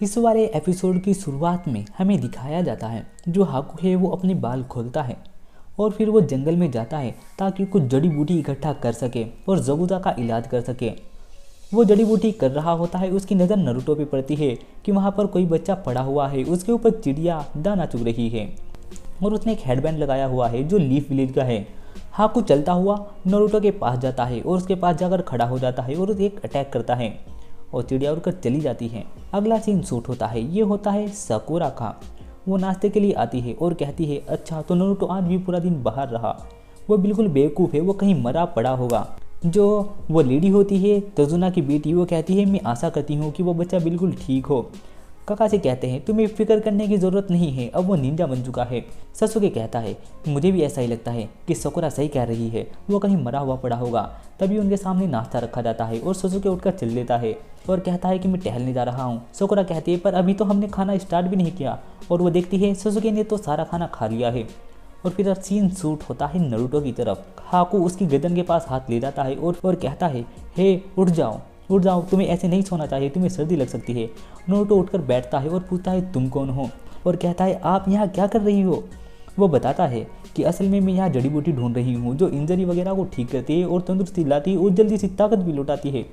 इस वाले एपिसोड की शुरुआत में हमें दिखाया जाता है जो हाकू है वो अपने बाल खोलता है और फिर वो जंगल में जाता है ताकि कुछ जड़ी बूटी इकट्ठा कर सके और ज़बूदा का इलाज कर सके। वो जड़ी बूटी कर रहा होता है, उसकी नज़र नारुतो पे पड़ती है कि वहाँ पर कोई बच्चा पड़ा हुआ है, उसके ऊपर चिड़िया दाना चुग रही है और उसने एक हेडबैंड लगाया हुआ है जो लीफ विलेज का है। हाकू चलता हुआ नारुतो के पास जाता है और उसके पास जाकर खड़ा हो जाता है और उसे एक अटैक करता है और चिड़िया उड़कर चली जाती है। अगला सीन शूट होता है, ये होता है साकुरा का। वो नाश्ते के लिए आती है और कहती है अच्छा तो नारुतो आज भी पूरा दिन बाहर रहा। वो बिल्कुल बेवकूफ़ है, वो कहीं मरा पड़ा होगा। जो वो लेडी होती है तजुना की बेटी, वो कहती है मैं आशा करती हूँ कि वो बच्चा बिल्कुल ठीक हो। काकाशी कहते हैं तुम्हें फिक्र करने की ज़रूरत नहीं है, अब वो निंजा बन चुका है। ससुके कहता है मुझे भी ऐसा ही लगता है कि साकुरा सही कह रही है, वो कहीं मरा हुआ पड़ा होगा। तभी उनके सामने नाश्ता रखा जाता है और ससुके उठकर चल लेता है और कहता है कि मैं टहलने जा रहा हूँ। साकुरा कहती है पर अभी तो हमने खाना स्टार्ट भी नहीं किया और वो देखती है ससुके ने तो सारा खाना खा लिया है। और फिर सीन शूट होता है नारुतो की तरफ। हाकू उसकी गर्दन के पास हाथ ले जाता है और कहता है हे उठ जाओ उठ जाओ, तुम्हें ऐसे नहीं सोना चाहिए, तुम्हें सर्दी लग सकती है। नारुतो उठकर बैठता है और पूछता है तुम कौन हो और कहता है आप यहाँ क्या कर रही हो। वो बताता है कि असल में मैं यहाँ जड़ी बूटी ढूंढ रही हूँ जो इंजरी वगैरह को ठीक करती है और तंदुरुस्ती लाती है और जल्दी सी ताकत भी लौटाती है।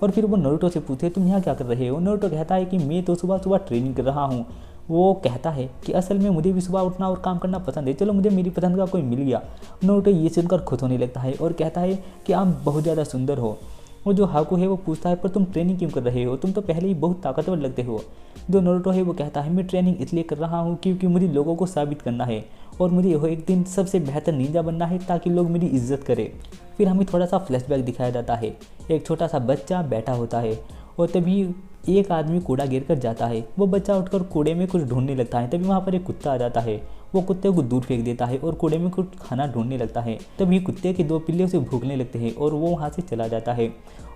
और फिर वो नारुतो से पूछे तुम यहाँ क्या कर रहे हो। नारुतो कहता है कि मैं तो सुबह सुबह ट्रेनिंग कर रहा हूँ। वो कहता है कि असल में मुझे भी सुबह उठना और काम करना पसंद है, चलो मुझे मेरी पसंद का कोई मिल गया। नारुतो ये सुनकर खुश होने लगता है और कहता है कि आप बहुत ज़्यादा सुंदर हो। वो जो हाकू है वो पूछता है पर तुम ट्रेनिंग क्यों कर रहे हो, तुम तो पहले ही बहुत ताकतवर लगते हो। जो नारुतो है वो कहता है मैं ट्रेनिंग इसलिए कर रहा हूँ क्योंकि मुझे लोगों को साबित करना है और मुझे एक दिन सबसे बेहतर निंजा बनना है ताकि लोग मेरी इज्जत करें। फिर हमें थोड़ा सा फ्लैशबैक दिखाया जाता है, एक छोटा सा बच्चा बैठा होता है और तभी एक आदमी कूड़ा गिर कर जाता है। वो बच्चा उठकर कूड़े में कुछ ढूंढने लगता है, तभी वहाँ पर एक कुत्ता आ जाता है। वो कुत्ते को दूर फेंक देता है और कूड़े में कुछ खाना ढूंढने लगता है। तभी कुत्ते के दो पिल्ले उसे भूखने लगते हैं और वो वहाँ से चला जाता है।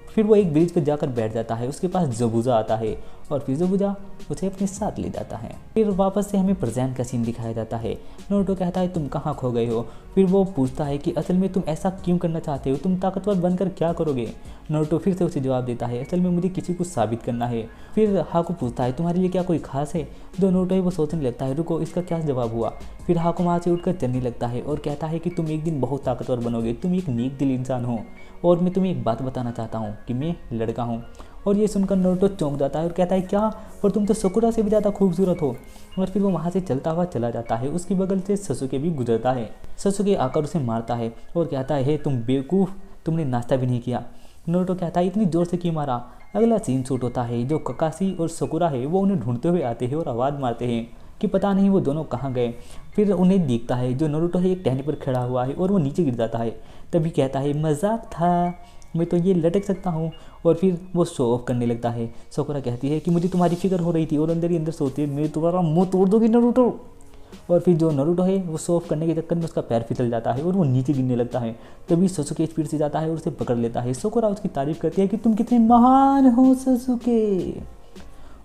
फिर वो एक ब्रिज पर जाकर बैठ जाता है, उसके पास ज़बूदा आता है और फिर ज़बूदा उसे अपने साथ ले जाता है। फिर वापस से हमें प्रेजेंट का सीन दिखाया जाता है। नारुतो कहता है तुम कहाँ खो गए हो। फिर वो पूछता है कि असल में तुम ऐसा क्यों करना चाहते हो, तुम ताकतवर बनकर क्या करोगे। नारुतो फिर से उसे जवाब देता है असल में मुझे किसी को साबित करना है। फिर हाकू पूछता है तुम्हारे लिए क्या कोई खास है। जो नारुतो है वो सोचने लगता है रुको इसका क्या जवाब हुआ। फिर हाकू वहाँ से उठकर चलने लगता है और कहता है कि तुम एक दिन बहुत ताकतवर बनोगे, तुम एक नेक दिल इंसान हो और मैं तुम्हें एक बात बताना चाहता हूँ कि मैं लड़का हूँ। और ये सुनकर नारुतो चौंक जाता है और कहता है क्या, पर तुम तो साकुरा से भी ज़्यादा खूबसूरत हो। और फिर वो वहाँ से चलता हुआ चला जाता है। उसकी बगल से ससुके भी गुजरता है। ससुके आकर उसे मारता है और कहता है तुम बेवकूफ़, तुमने नाश्ता भी नहीं किया। नारुतो कहता है इतनी ज़ोर से क्यों मारा। अगला सीन शूट होता है, जो काकाशी और साकुरा है वो उन्हें ढूंढते हुए आते हैं और आवाज़ मारते हैं कि पता नहीं वो दोनों कहाँ गए। फिर उन्हें दिखता है जो नारुतो है एक टहनी पर खड़ा हुआ है और वो नीचे गिर जाता है। तभी कहता है मजाक था, मैं तो ये लटक सकता हूँ। और फिर वो शो ऑफ करने लगता है। साकुरा कहती है कि मुझे तुम्हारी फिक्र हो रही थी और अंदर ही अंदर सोचती है मैं तुम्हारा मुंह तोड़ दूंगी नारुतो। और फिर जो नारुतो है वो शो ऑफ करने के चक्कर में उसका पैर फिसल जाता है और वो नीचे गिरने लगता है। तभी ससुके स्पीड से जाता है और उसे पकड़ लेता है। साकुरा उसकी तारीफ करती है कि तुम कितने महान हो ससुके।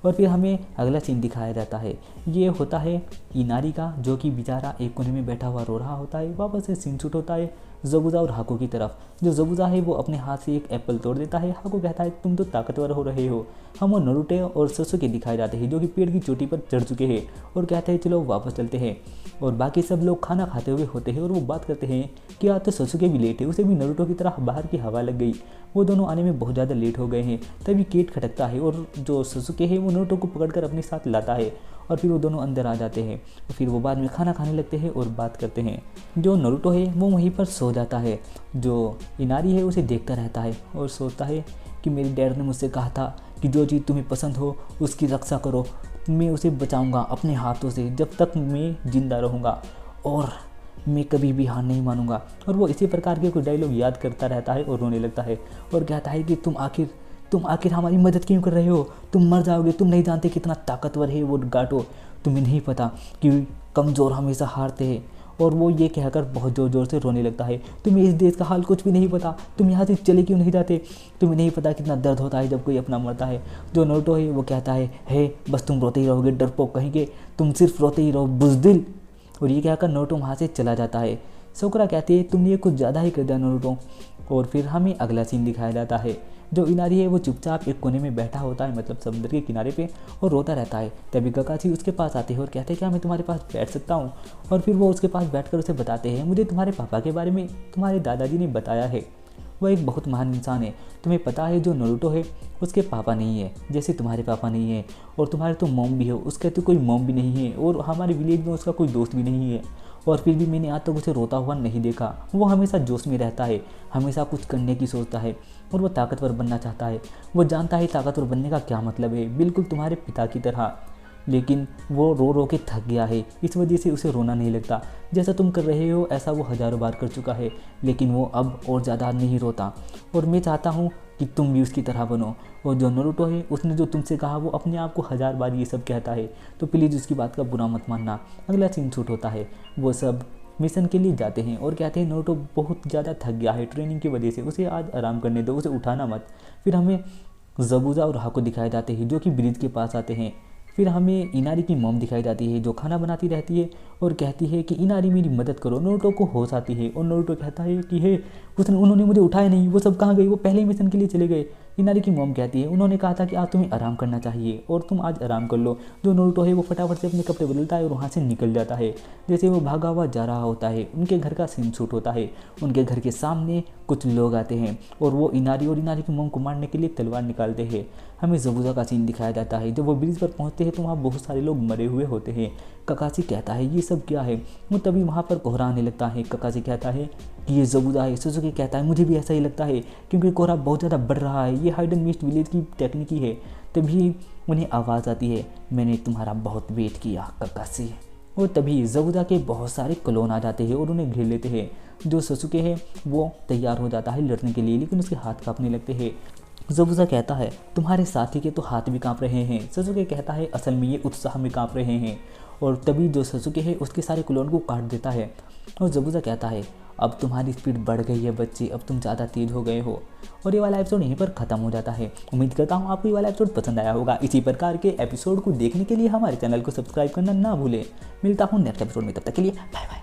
और फिर हमें अगला सीन दिखाया जाता है, ये होता है इनारी का, जो कि बेचारा एक कोने में बैठा हुआ रो रहा होता है। वापस से सीन शूट होता है ज़बूदा और हाकू की तरफ। जो ज़बूदा है वो अपने हाथ से एक एप्पल तोड़ देता है। हाकू कहता है तुम तो ताकतवर हो रहे हो। हम वो नारुतो और ससुके दिखाए जाते हैं जो कि पेड़ की चोटी पर चढ़ चुके हैं और कहते हैं चलो वापस चलते हैं। और बाकी सब लोग खाना खाते हुए होते हैं और वो बात करते हैं कि आज तो ससुके भी लेट है, उसे भी नारुतो की तरह बाहर की हवा लग गई, वो दोनों आने में बहुत ज़्यादा लेट हो गए हैं। तभी गेट खटकता है और जो ससुके है वो नारुतो को पकड़कर अपने साथ लाता है और फिर वो दोनों अंदर आ जाते हैं। और फिर वो बाद में खाना खाने लगते हैं और बात करते हैं। जो नारुतो है वो वहीं पर सो जाता है। जो इनारी है उसे देखता रहता है और सोचता है कि मेरे डैड ने मुझसे कहा था कि जो चीज़ तुम्हें पसंद हो उसकी रक्षा करो, मैं उसे बचाऊंगा अपने हाथों से जब तक मैं जिंदा रहूँगा और मैं कभी भी हार नहीं मानूंगा। और वो इसी प्रकार के कुछ डायलॉग याद करता रहता है और रोने लगता है और कहता है कि तुम आखिर हमारी मदद क्यों कर रहे हो, तुम मर जाओगे, तुम नहीं जानते कितना ताकतवर है वो गाटो, तुम्हें नहीं पता कि कमज़ोर हमेशा हारते हैं। और वो ये कहकर बहुत ज़ोर ज़ोर से रोने लगता है, तुम्हें इस देश का हाल कुछ भी नहीं पता, तुम यहाँ से चले क्यों नहीं जाते, तुम्हें नहीं पता कितना दर्द होता है जब कोई अपना मरता है। जो नारुतो है वो कहता है हे बस तुम रोते ही रहोगे डरपोक कहेंगे, तुम सिर्फ रोते ही रहो बुज़दिल। और ये कहकर नारुतो वहाँ से चला जाता है। साकुरा कहती है तुमने ये कुछ ज़्यादा ही कर दिया नारुतो। और फिर हमें अगला सीन दिखाया जाता है जो इनारी है वो चुपचाप एक कोने में बैठा होता है, मतलब समुद्र के किनारे पे, और रोता रहता है। तभी ककाशी उसके पास आते हैं और कहते हैं क्या मैं तुम्हारे पास बैठ सकता हूँ। और फिर वो उसके पास बैठकर उसे बताते हैं मुझे तुम्हारे पापा के बारे में तुम्हारे दादाजी ने बताया है, वह एक बहुत महान इंसान है। तुम्हें पता है जो नारुतो है उसके पापा नहीं है, जैसे तुम्हारे पापा नहीं है, और तुम्हारे तो मॉम भी हो, उसके तो कोई मॉम भी नहीं है, और हमारे विलेज में उसका कोई दोस्त भी नहीं है। और फिर भी मैंने आज तक उसे रोता हुआ नहीं देखा। वो हमेशा जोश में रहता है, हमेशा कुछ करने की सोचता है, और वो ताकतवर बनना चाहता है। वो जानता है ताकतवर बनने का क्या मतलब है, बिल्कुल तुम्हारे पिता की तरह। लेकिन वो रो रो के थक गया है, इस वजह से उसे रोना नहीं लगता। जैसा तुम कर रहे हो ऐसा वो हज़ारों बार कर चुका है, लेकिन वो अब और ज़्यादा नहीं रोता। और मैं चाहता हूँ कि तुम भी उसकी तरह बनो। और जो नारुतो है उसने जो तुमसे कहा वो अपने आप को 1000 बार ये सब कहता है, तो प्लीज़ उसकी बात का बुरा मत मानना। अगला सीन शूट होता है, वो सब मिशन के लिए जाते हैं और कहते हैं नारुतो बहुत ज़्यादा थक गया है ट्रेनिंग की वजह से, उसे आज आराम करने दो, उसे उठाना मत। फिर हमें ज़बूजा और हाको दिखाए जाते हैं जो कि ब्रिज के पास आते हैं। फिर हमें इनारी की मॉम दिखाई जाती है जो खाना बनाती रहती है और कहती है कि इनारी मेरी मदद करो। नारुतो को होश आती है और नारुतो कहता है कि हे उन्होंने मुझे उठाया नहीं, वो सब कहाँ गए, वो पहले ही मिशन के लिए चले गए। इनारी की मॉम कहती है उन्होंने कहा था कि आज तुम्हें आराम करना चाहिए और तुम आज आराम कर लो। जो नारुतो है वो फटाफट से अपने कपड़े बदलता है और वहाँ से निकल जाता है। जैसे वो भागा हुआ जा रहा होता है उनके घर का सीन शूट होता है। उनके घर के सामने कुछ लोग आते हैं और वो इनारी और इनारी की मॉम को मारने के लिए तलवार निकालते हैं। हमें ज़बूजा का सीन दिखाया जाता है। जब वो ब्रिज पर पहुंचते हैं तो वहाँ बहुत सारे लोग मरे हुए होते हैं। ककाशी कहता है ये सब क्या है, वो तभी वहाँ पर कोहरा आने लगता है। ककाशी कहता है कि ये ज़बूजा है। सुजुकी कहता है मुझे भी ऐसा ही लगता है क्योंकि कोहरा बहुत ज़्यादा बढ़ रहा है, ये हाइड एंड मिस्ट विलेज की टेक्निक ही है। तभी उन्हें आवाज़ आती है मैंने तुम्हारा बहुत वेट किया ककाशी। और तभी ज़बूजा के बहुत सारे क्लोन आ जाते हैं और उन्हें घेर लेते हैं। जो ससुके है वो तैयार हो जाता है लड़ने के लिए, लेकिन उसके हाथ कांपने लगते हैं। ज़बूजा कहता है तुम्हारे साथी के तो हाथ भी कांप रहे हैं। ससुके कहता है असल में ये उत्साह में कांप रहे हैं। और तभी जो ससुके है उसके सारे क्लोन को काट देता है। और ज़बूजा कहता है अब तुम्हारी स्पीड बढ़ गई है बच्चे, अब तुम ज़्यादा तेज़ हो गए हो। और ये वाला एपिसोड यहीं पर ख़त्म हो जाता है। उम्मीद करता हूँ आपको ये वाला एपिसोड पसंद आया होगा। इसी प्रकार के एपिसोड को देखने के लिए हमारे चैनल को सब्सक्राइब करना ना भूलें। मिलता हूँ नेक्स्ट एपिसोड में, तब तक के लिए बाय बाय।